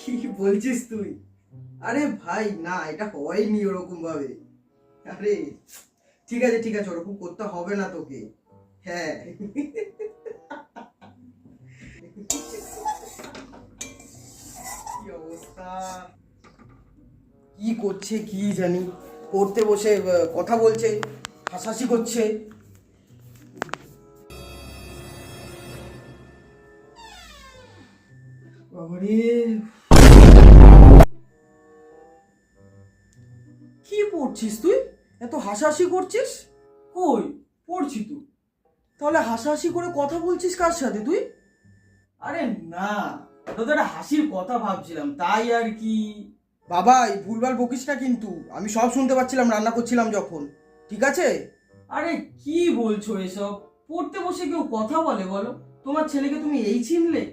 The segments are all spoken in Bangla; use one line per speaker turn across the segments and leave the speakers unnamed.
কি বলছিস তুই? আরে ভাই না, এটা হয়নি ওরকম ভাবে। আরে ঠিক আছে ঠিক আছে, ওরকম করতে হবে না তোকে। হ্যাঁ কি অবস্থা, কি করছে কি জানি, পড়তে বসে কথা বলছে, হাসাহাসি করছে। বাবারে, কি পড়ছিস তুই? এত হাসাহাসি করছিস? কই পড়ছি তো। তাহলে হাসাহাসি করে কথা বলছিস কার সাথে তুই? আরে না, ওটা তো একটা হাসির কথা ভাবছিলাম, তাই আর কি। বাবা এই ভুলভাল বকিস না কিন্তু, আমি সব শুনতে পাচ্ছিলাম রান্না করছিলাম যখন। ঠিক আছে? আরে কি বলছো এসব? পড়তে বসে কেউ কথা বলে বলো? তোমার ছেলেকে তুমি এই চিনলে?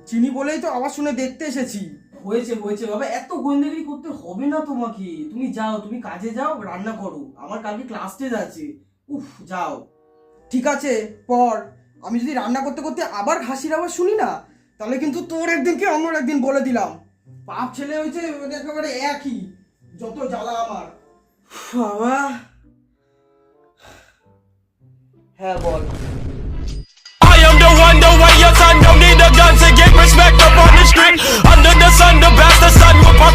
চিনি বলেই তো আওয়াজ শুনে দেখতে এসেছি। হয়েছে হয়েছে বাবা, এত গোয়েন্দাগিরি করতে হবে না তোমাকে। তুমি যাও, তুমি কাজে যাও, রান্না করো, আমার কালকে ক্লাস টেস্ট আছে। উফ, যাও। ঠিক আছে পর। আমি যদি রান্না করতে করতে আবার হাসির আওয়াজ শুনি না, তাহলে কিন্তু তোর একদিন কি আমার একদিন, বলে দিলাম। বাপ ছেলে হয়েছে একেবারে একই, যত জ্বালা আমার। বাবা, হ্যাঁ বল।
I am the one, the way your son don't need a gun to get respect up on the street. Under the sun, the best the sun will pop.